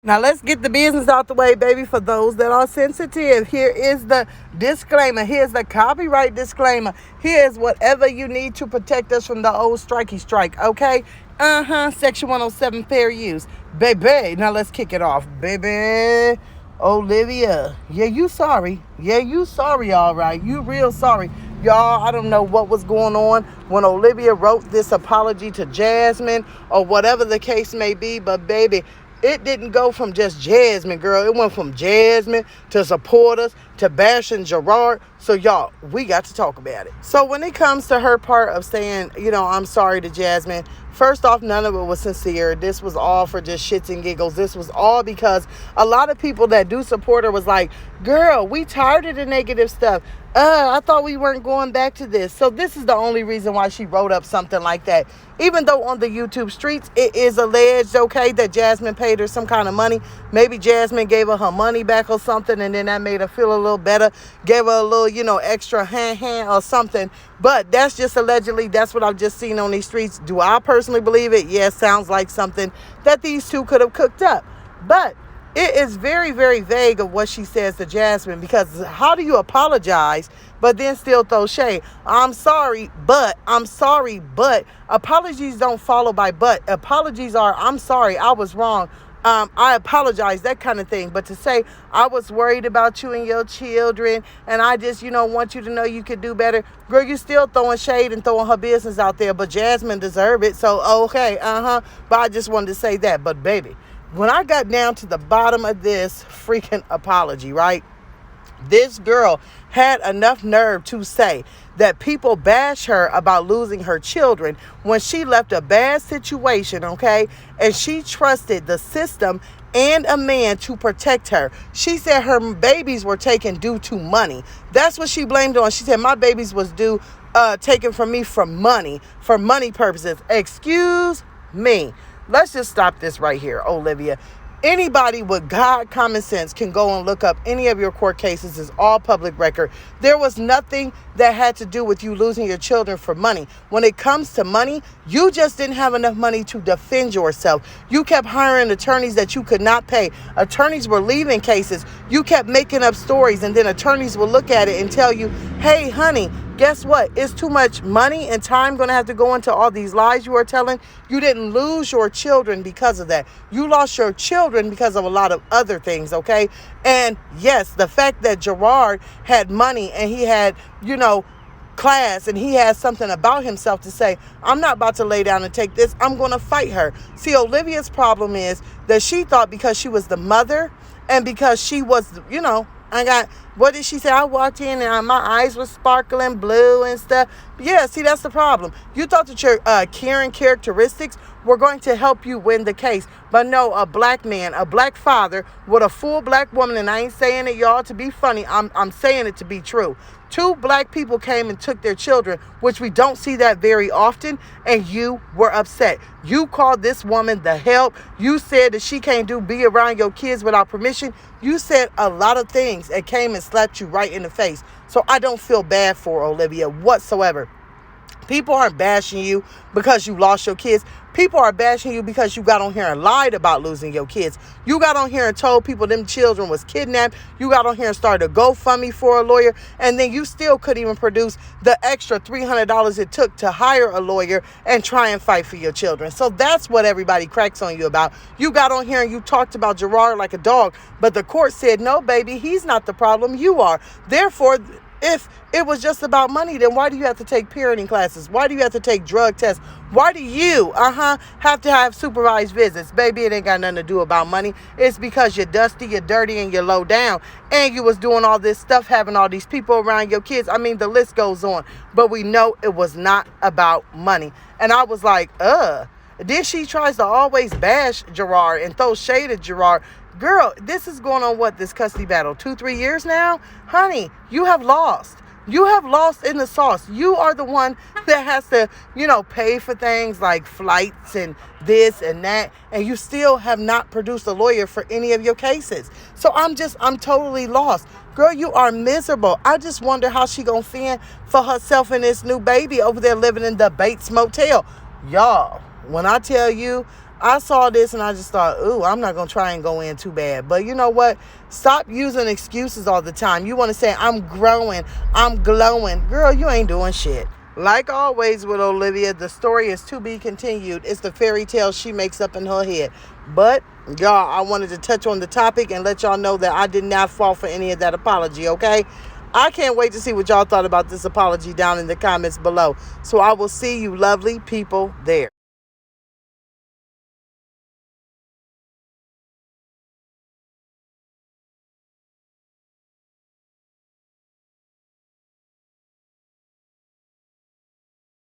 Now let's get the business out the way, baby. For those that are sensitive, here is the disclaimer. Here's the copyright disclaimer. Here's whatever you need to protect us from the old strikey strike, okay? Section 107, fair use. Baby, now let's kick it off, baby. Olivia, yeah, you sorry. Yeah, you sorry, all right. You real sorry. Y'all, I don't know what was going on when Olivia wrote this apology to Jasmine or whatever the case may be, but baby, it didn't go from just Jasmine, girl. It went from Jasmine to supporters to bashing Gerard. So, y'all, we got to talk about it. So, when it comes to her part of saying, I'm sorry to Jasmine, first off, none of it was sincere. This was all for just shits and giggles. This was all because a lot of people that do support her was like, girl, we tired of the negative stuff. I thought we weren't going back to this. So this is the only reason why she wrote up something like that. Even though on the YouTube streets, it is alleged, okay, that Jasmine paid her some kind of money. Maybe Jasmine gave her money back or something, and then that made her feel a little better. Gave her a little, extra hand or something. But that's just allegedly. That's what I've just seen on these streets. Do I personally believe it? Yes, sounds like something that these two could have cooked up. But it is very, very vague of what she says to Jasmine, because how do you apologize but then still throw shade? I'm sorry, but apologies don't follow by but. Apologies are, I'm sorry, I was wrong. I apologize, that kind of thing. But to say, I was worried about you and your children, and I just, want you to know you could do better. Girl, you still throwing shade and throwing her business out there, but Jasmine deserved it. So, okay, But I just wanted to say that. But baby, when I got down to the bottom of this freaking apology, right? This girl had enough nerve to say that people bash her about losing her children when she left a bad situation, okay? And she trusted the system and a man to protect her. She said her babies were taken due to money. That's what she blamed on. She said my babies was taken from me for money purposes. Excuse me. Let's just stop this right here, Olivia. Anybody with God common sense can go and look up any of your court cases. It's all public record. There was nothing that had to do with you losing your children for money. When it comes to money, you just didn't have enough money to defend yourself. You kept hiring attorneys that you could not pay. Attorneys were leaving cases. You kept making up stories, and then attorneys will look at it and tell you, hey, honey, guess what? It's too much money and time going to have to go into all these lies you are telling. You didn't lose your children because of that. You lost your children because of a lot of other things, okay? And yes, the fact that Gerard had money and he had, class, and he has something about himself to say, I'm not about to lay down and take this. I'm going to fight her. See, Olivia's problem is that she thought because she was the mother and because she was, what did she say? I walked in and my eyes were sparkling blue and stuff. Yeah, see, that's the problem. You thought that your caring characteristics were going to help you win the case. But no, a black man, a black father with a full black woman, and I ain't saying it, y'all, to be funny. I'm saying it to be true. 2 black people came and took their children, which we don't see that very often, and you were upset. You called this woman the help. You said that she can't be around your kids without permission. You said a lot of things and came and slapped you right in the face. So I don't feel bad for Olivia whatsoever. People aren't bashing you because you lost your kids. People are bashing you because you got on here and lied about losing your kids. You got on here and told people them children was kidnapped. You got on here and started a GoFundMe for a lawyer. And then you still couldn't even produce the extra $300 it took to hire a lawyer and try and fight for your children. So that's what everybody cracks on you about. You got on here and you talked about Gerard like a dog. But the court said, no, baby, he's not the problem. You are. Therefore, if it was just about money, then why do you have to take parenting classes? Why do you have to take drug tests? Why do you, have to have supervised visits? Baby, it ain't got nothing to do about money. It's because you're dusty, you're dirty, and you're low down. And you was doing all this stuff, having all these people around your kids. I mean, the list goes on. But we know it was not about money. And I was like, Then she tries to always bash Gerard and throw shade at Gerard. Girl, this is going on this custody battle? 2-3 years now? Honey, you have lost. You have lost in the sauce. You are the one that has to, pay for things like flights and this and that. And you still have not produced a lawyer for any of your cases. So I'm totally lost. Girl, you are miserable. I just wonder how she gonna fend for herself and this new baby over there living in the Bates Motel. Y'all, when I tell you, I saw this and I just thought, ooh, I'm not going to try and go in too bad. But you know what? Stop using excuses all the time. You want to say, I'm growing, I'm glowing. Girl, you ain't doing shit. Like always with Olivia, the story is to be continued. It's the fairy tale she makes up in her head. But, y'all, I wanted to touch on the topic and let y'all know that I did not fall for any of that apology, okay? I can't wait to see what y'all thought about this apology down in the comments below. So I will see you lovely people there.